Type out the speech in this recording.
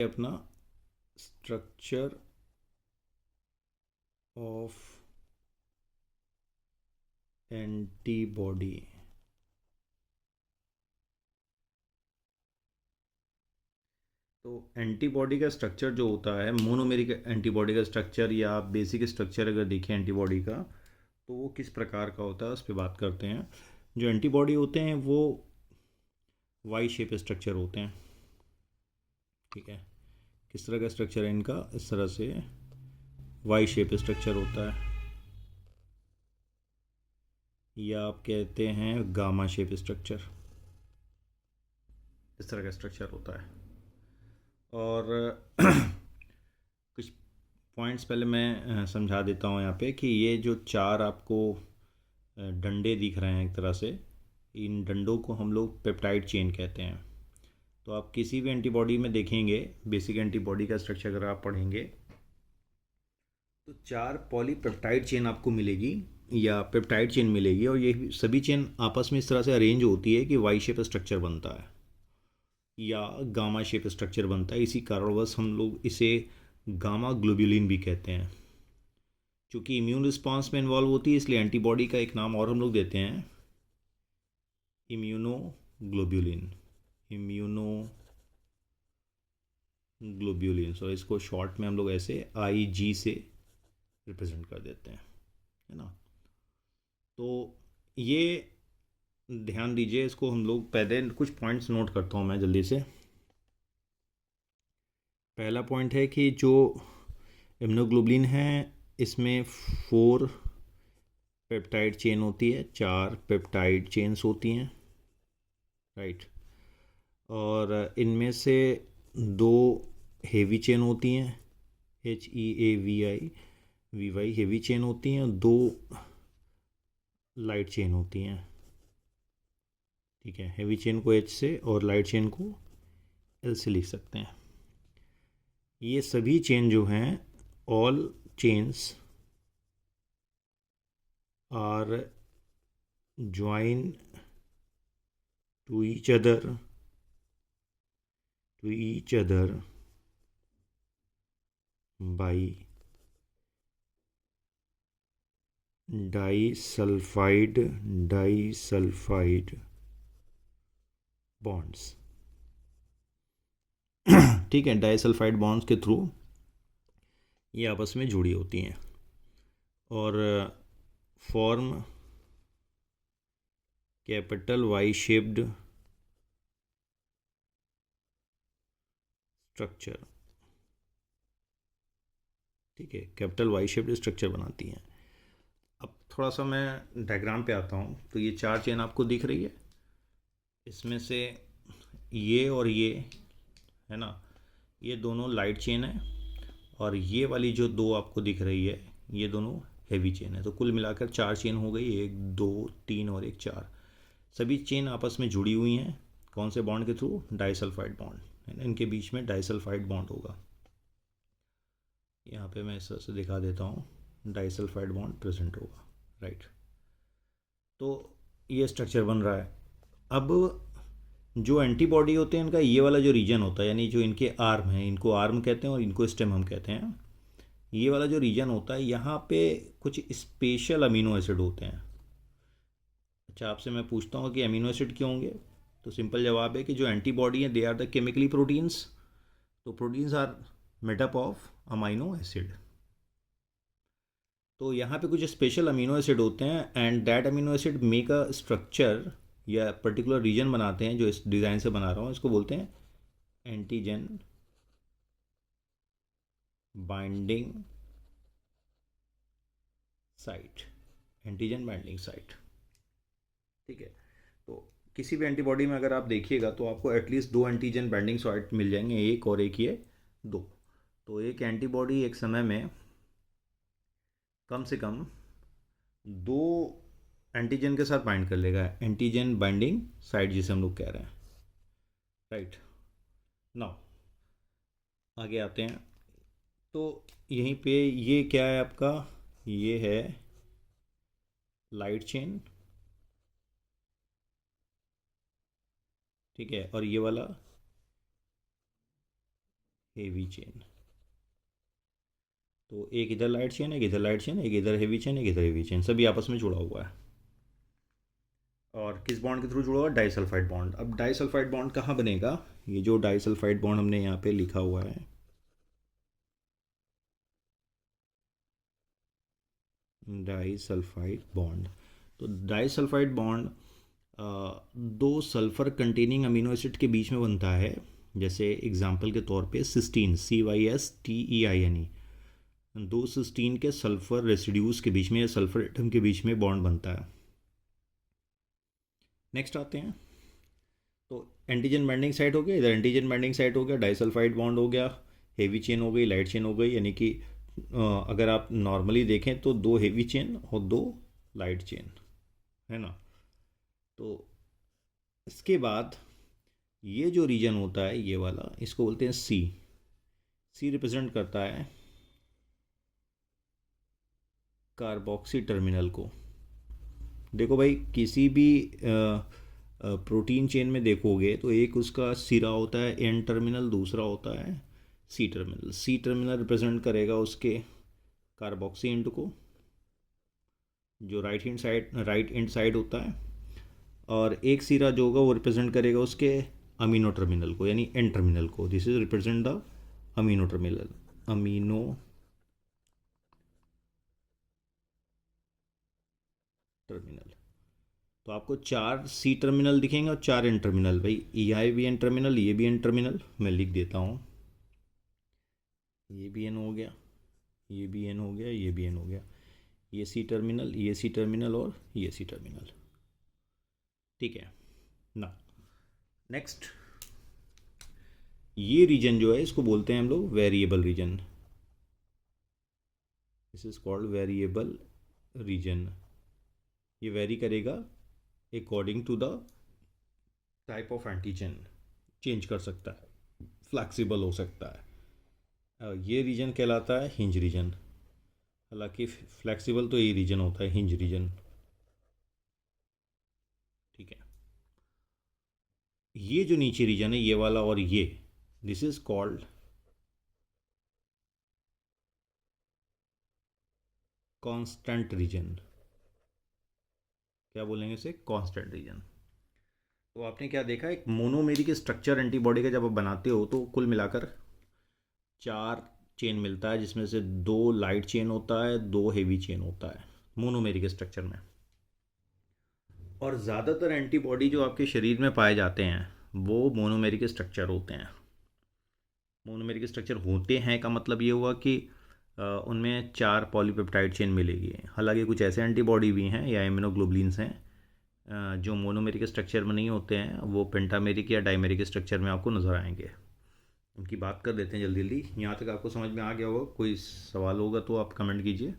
अपना structure of antibody. तो antibody का स्ट्रक्चर जो होता है, मोनोमेरिक एंटीबॉडी का स्ट्रक्चर या बेसिक स्ट्रक्चर अगर देखें एंटीबॉडी का, तो वो किस प्रकार का होता है उस पर बात करते हैं। जो एंटीबॉडी होते हैं वो वाई शेप स्ट्रक्चर होते हैं। ठीक है, किस तरह का स्ट्रक्चर है इनका? इस तरह से वाई शेप स्ट्रक्चर होता है, या आप कहते हैं गामा शेप स्ट्रक्चर। इस तरह का स्ट्रक्चर होता है। और कुछ पॉइंट्स पहले मैं समझा देता हूँ यहाँ पे कि ये जो चार आपको डंडे दिख रहे हैं एक तरह से, इन डंडों को हम लोग पेप्टाइड चेन कहते हैं। तो आप किसी भी एंटीबॉडी में देखेंगे, बेसिक एंटीबॉडी का स्ट्रक्चर अगर आप पढ़ेंगे तो चार पॉलीपेप्टाइड चेन आपको मिलेगी या पेप्टाइड चेन मिलेगी, और ये सभी चेन आपस में इस तरह से अरेंज होती है कि वाई शेप स्ट्रक्चर बनता है या गामा शेप स्ट्रक्चर बनता है। इसी कारणवश हम लोग इसे गामा ग्लोब्यूलिन भी कहते हैं। चूँकि इम्यून रिस्पांस में इन्वॉल्व होती है, इसलिए एंटीबॉडी का एक नाम और हम लोग देते हैं इम्यूनोग्लोब्यूलिन। इम्यूनोग्लोब्यूलिन, सो इसको शॉर्ट में हम लोग ऐसे IG से रिप्रेजेंट कर देते हैं, है ना। तो ये ध्यान दीजिए, इसको हम लोग पहले कुछ पॉइंट्स नोट करता हूँ मैं जल्दी से। पहला पॉइंट है कि जो इम्यूनोग्लोबुलिन है इसमें 4 पेप्टाइड चेन होती है, 4 पेप्टाइड चेन्स होती हैं, राइट। और इनमें से 2 हेवी चेन होती हैं, HEAVI हेवी चेन होती हैं, 2 लाइट चेन होती हैं। ठीक है, हेवी चेन को H से और लाइट चेन को L से लिख सकते हैं। ये सभी चेन जो हैं, all chains are join to each other by disulfide bonds। ठीक है, डाइसल्फाइड बॉन्ड्स के थ्रू ये आपस में जुड़ी होती हैं और form capital Y shaped structure. ठीक है, कैपिटल वाई शेप्ड स्ट्रक्चर बनाती हैं। अब थोड़ा सा मैं डायग्राम पे आता हूँ। तो ये 4 चेन आपको दिख रही है, इसमें से ये और ये, है ना, ये दोनों लाइट चेन है, और ये वाली जो 2 आपको दिख रही है ये दोनों हेवी चेन है। तो कुल मिलाकर 4 चेन हो गई, 1 2 3 और 1 4। सभी चेन आपस में जुड़ी हुई हैं, कौन से बॉन्ड के थ्रू? डाइसल्फाइड बॉन्ड, है ना। इनके बीच में डाइसल्फाइड बॉन्ड होगा। यहाँ पे मैं इस तरह से दिखा देता हूँ, डाइसल्फाइड बॉन्ड प्रेजेंट होगा, राइट। तो ये स्ट्रक्चर बन रहा है। अब जो एंटीबॉडी होते हैं इनका ये वाला जो रीजन होता है, यानी जो इनके आर्म हैं, इनको आर्म कहते हैं और इनको स्टेम हम कहते हैं। ये वाला जो रीजन होता है, यहाँ पे कुछ स्पेशल अमीनो एसिड होते हैं। अच्छा, आपसे मैं पूछता हूँ कि अमीनो एसिड क्यों होंगे? तो सिंपल जवाब है कि जो एंटीबॉडी हैं they are the chemically proteins. तो proteins are made up of amino acid. तो यहाँ पे कुछ स्पेशल अमीनो एसिड होते हैं, and that amino acid make a structure या पर्टिकुलर रीजन बनाते हैं। जो इस डिज़ाइन से बना रहा हूँ इसको बोलते हैं antigen binding site. Antigen binding site, ठीक है। तो किसी भी एंटीबॉडी में अगर आप देखिएगा तो आपको एटलीस्ट 2 एंटीजन बाइंडिंग साइट मिल जाएंगे, एक और एक ये 2। तो एक एंटीबॉडी एक समय में कम से कम 2 एंटीजन के साथ बाइंड कर लेगा, एंटीजन बाइंडिंग साइट जिसे हम लोग कह रहे हैं, राइट। नाउ आगे आते हैं। तो यहीं पे ये क्या है आपका? ये है लाइट चेन, ठीक है, और ये वाला हेवी चेन। तो एक इधर लाइट चेन, एक इधर लाइट चेन, एक इधर हेवी चेन, एक इधर हेवी चेन, सभी आपस में जुड़ा हुआ है। और किस बॉन्ड के थ्रू जुड़ा हुआ है? Disulphide bond. अब डाइसल्फाइड बॉन्ड कहाँ बनेगा? ये जो डाइसल्फाइड बॉन्ड हमने यहाँ पे लिखा हुआ है, डाइसल्फाइड बॉन्ड। तो डाइसल्फाइड बॉन्ड दो सल्फर कंटेनिंग अमीनो एसिड के बीच में बनता है। जैसे एग्जांपल के तौर पे सिस्टीन, CYSTEINE, दो सिस्टीन के सल्फर रेसिड्यूज के बीच में या सल्फर एटम के बीच में बॉन्ड बनता है। नेक्स्ट आते हैं। तो एंटीजन बाइंडिंग साइट हो गया, इधर एंटीजन बाइंडिंग साइट हो गया, डाइसल्फाइड बॉन्ड हो गया, हेवी चेन हो गई, लाइट चेन हो गई। यानी कि अगर आप नॉर्मली देखें तो दो हेवी चेन और दो लाइट चेन, है ना। तो इसके बाद ये जो रीजन होता है ये वाला, इसको बोलते हैं सी। सी रिप्रेजेंट करता है कार्बोक्सी टर्मिनल को। देखो भाई, किसी भी प्रोटीन चेन में देखोगे तो एक उसका सिरा होता है एन टर्मिनल, दूसरा होता है C terminal. C terminal represent करेगा उसके कार्बोक्सी एंड को, जो राइट एंड साइड होता है। और एक सिरा जो होगा वो रिप्रेजेंट करेगा उसके अमीनो टर्मिनल को, यानी एन टर्मिनल को। This is represent the amino terminal, amino terminal. तो आपको चार सी टर्मिनल दिखेंगे और चार एन टर्मिनल। भाई ये भी एन टर्मिनल, ये भी एन टर्मिनल, मैं लिख देता हूँ। ये भी एन हो गया, ये भी एन हो गया, ये भी एन हो गया, ये सी टर्मिनल, ये सी टर्मिनल और ये सी टर्मिनल। ठीक है ना। नेक्स्ट, ये रीजन जो है इसको बोलते हैं हम लोग variable region. This is called variable region. ये वेरी करेगा according to the type of antigen, change कर सकता है, फ्लैक्सिबल हो सकता है। ये रीजन कहलाता है हिंज रीजन। हालांकि फ्लैक्सिबल तो यही रीजन होता है, हिंज रीजन। ठीक है। ये जो नीचे रीजन है ये वाला और ये, this is called constant region. क्या बोलेंगे इसे? Constant region. तो आपने क्या देखा, एक मोनोमेरिक स्ट्रक्चर एंटीबॉडी का जब आप बनाते हो तो कुल मिलाकर चार चेन मिलता है, जिसमें से दो लाइट चेन होता है, दो हेवी चेन होता है मोनोमेरिक स्ट्रक्चर में। और ज़्यादातर एंटीबॉडी जो आपके शरीर में पाए जाते हैं वो मोनोमेरिक स्ट्रक्चर होते हैं। मोनोमेरिक स्ट्रक्चर होते हैं का मतलब ये हुआ कि उनमें चार पॉलीपेप्टाइड चेन मिलेगी। हालांकि कुछ ऐसे एंटीबॉडी भी हैं या इम्यूनोग्लोबुलिन्स हैं जो मोनोमेरिक स्ट्रक्चर में नहीं होते हैं, वो पेंटामेरिक या डाइमेरिक स्ट्रक्चर में आपको नज़र आएंगे। उनकी बात कर लेते हैं जल्दी जल्दी। यहाँ तक आपको समझ में आ गया होगा? कोई सवाल होगा तो आप कमेंट कीजिए।